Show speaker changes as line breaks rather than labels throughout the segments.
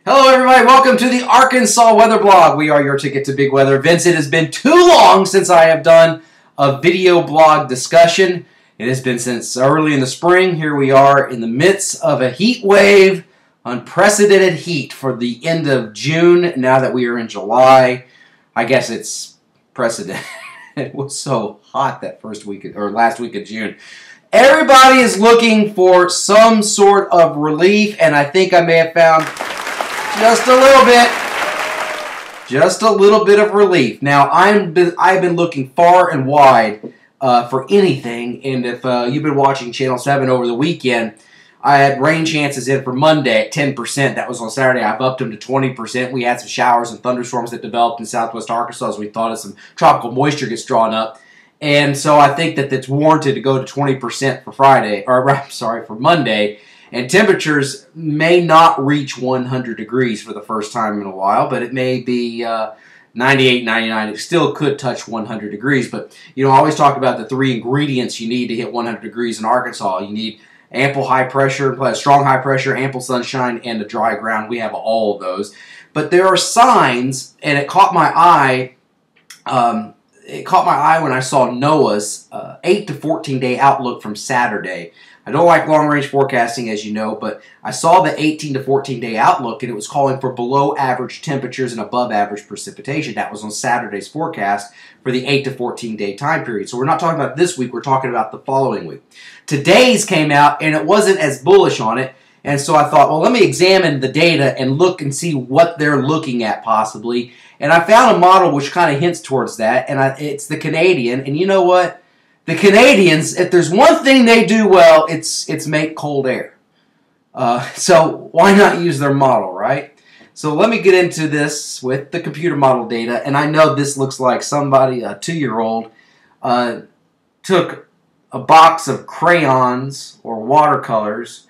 Hello everybody, welcome to the Arkansas Weather Blog. We are your ticket to big weather. Vince, it has been too long since I have done a video blog discussion. It has been since early in the spring. Here we are in the midst of a heat wave, unprecedented heat for the end of June. Now that we are in July, I guess it's precedented. It was so hot that last week of June. Everybody is looking for some sort of relief, and I think I may have found just a little bit of relief. Now, I've been looking far and wide for anything, and if you've been watching Channel 7 over the weekend, I had rain chances in for Monday at 10%. That was on Saturday. I've upped them to 20%. We had some showers and thunderstorms that developed in southwest Arkansas as we thought as some tropical moisture gets drawn up. And so I think that it's warranted to go to 20% for for Monday. And temperatures may not reach 100 degrees for the first time in a while, but it may be 98, 99. It still could touch 100 degrees. But, I always talk about the three ingredients you need to hit 100 degrees in Arkansas. You need ample high pressure, strong high pressure, ample sunshine, and a dry ground. We have all of those. But there are signs, and it caught my eye. It caught my eye when I saw NOAA's 8 to 14 day outlook from Saturday. I don't like long-range forecasting, as you know, but I saw the 18 to 14-day outlook, and it was calling for below-average temperatures and above-average precipitation. That was on Saturday's forecast for the 8 to 14-day time period. So we're not talking about this week. We're talking about the following week. Today's came out, and it wasn't as bullish on it, and so I thought, well, let me examine the data and look and see what they're looking at possibly. And I found a model which kind of hints towards that, and it's the Canadian, and you know what? The Canadians, if there's one thing they do well, it's make cold air. So why not use their model, right? So let me get into this with the computer model data. And I know this looks like somebody, a 2-year-old, took a box of crayons or watercolors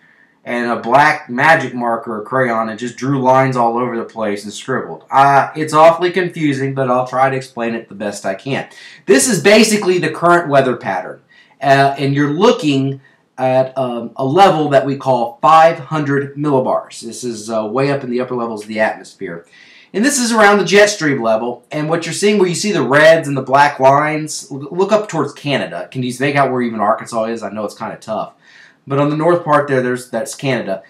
and a black magic marker or crayon and just drew lines all over the place and scribbled. It's awfully confusing, but I'll try to explain it the best I can. This is basically the current weather pattern, and you're looking at a level that we call 500 millibars. This is way up in the upper levels of the atmosphere. And this is around the jet stream level, and what you're seeing where you see the reds and the black lines, look up towards Canada. Can you make out where even Arkansas is? I know it's kind of tough. But on the north part there, that's Canada.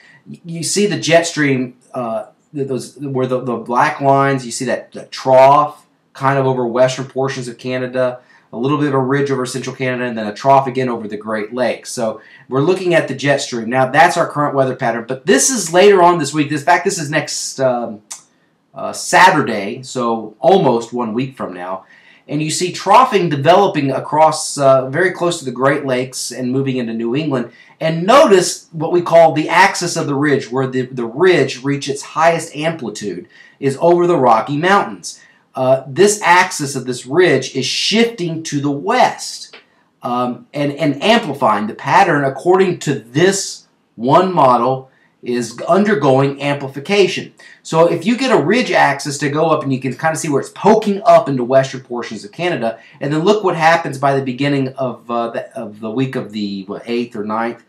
You see the jet stream, where the black lines, you see that trough kind of over western portions of Canada, a little bit of a ridge over central Canada, and then a trough again over the Great Lakes. So we're looking at the jet stream. Now, that's our current weather pattern, but this is later on this week. In fact, this is next Saturday, so almost 1 week from now. And you see troughing developing across very close to the Great Lakes and moving into New England. And notice what we call the axis of the ridge, where the ridge reaches its highest amplitude, is over the Rocky Mountains. This axis of this ridge is shifting to the west and amplifying. The pattern, according to this one model, is undergoing amplification. So if you get a ridge axis to go up, and you can kind of see where it's poking up into western portions of Canada, and then look what happens by the beginning of the week of the 8th or 9th.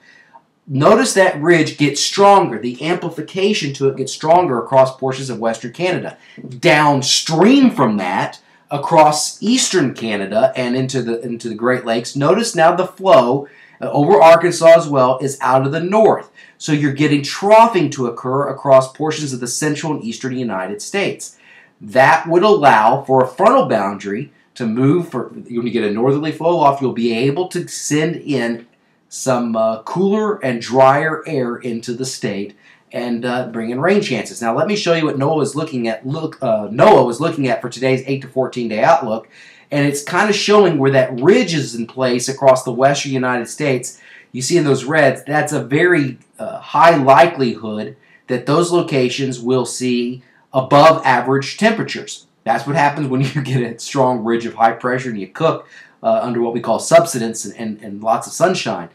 Notice that ridge gets stronger. The amplification to it gets stronger across portions of western Canada. Downstream from that, across eastern Canada and into the Great Lakes, notice now the flow over Arkansas as well is out of the north. So you're getting troughing to occur across portions of the central and eastern United States. That would allow for a frontal boundary to move. When you get a northerly flow off, you'll be able to send in some cooler and drier air into the state and bring in rain chances. Now let me show you what NOAA was looking at. NOAA was looking at for today's 8 to 14 day outlook. And it's kind of showing where that ridge is in place across the western United States. You see in those reds, that's a very high likelihood that those locations will see above average temperatures. That's what happens when you get a strong ridge of high pressure and you cook under what we call subsidence and lots of sunshine.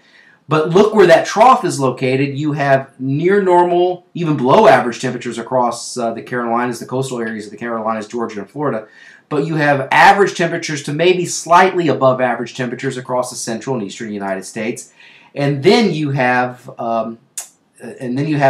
But look where that trough is located. You have near normal, even below average temperatures across the Carolinas, the coastal areas of the Carolinas, Georgia, and Florida. But you have average temperatures to maybe slightly above average temperatures across the central and eastern United States. And then you have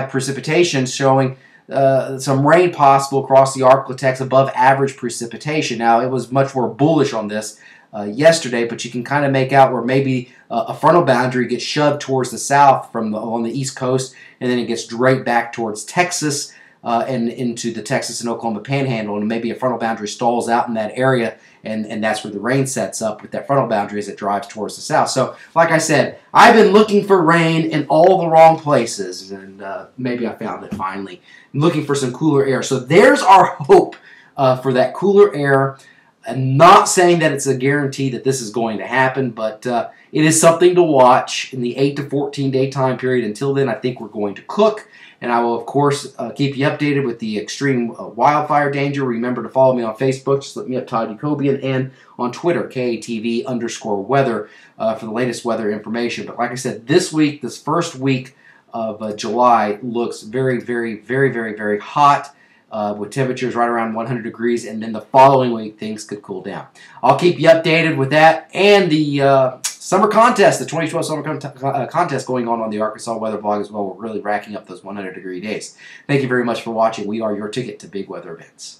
precipitation showing some rain possible across the Arklatex above average precipitation. Now, it was much more bullish on this yesterday, but you can kind of make out where maybe a frontal boundary gets shoved towards the south on the East Coast, and then it gets right back towards Texas and into the Texas and Oklahoma Panhandle, and maybe a frontal boundary stalls out in that area, and that's where the rain sets up with that frontal boundary as it drives towards the south. So, like I said, I've been looking for rain in all the wrong places, and maybe I found it finally. I'm looking for some cooler air. So there's our hope for that cooler air. I'm not saying that it's a guarantee that this is going to happen, but it is something to watch in the 8 to 14 day time period. Until then, I think we're going to cook. And I will, of course, keep you updated with the extreme wildfire danger. Remember to follow me on Facebook. Just look me up, Todd Jacobian, and on Twitter, KATV_weather, for the latest weather information. But like I said, this week, this first week of July, looks very, very, very, very, very hot with temperatures right around 100 degrees. And then the following week, things could cool down. I'll keep you updated with that and the summer contest, the 2012 summer contest going on the Arkansas Weather Blog as well. We're really racking up those 100-degree days. Thank you very much for watching. We are your ticket to big weather events.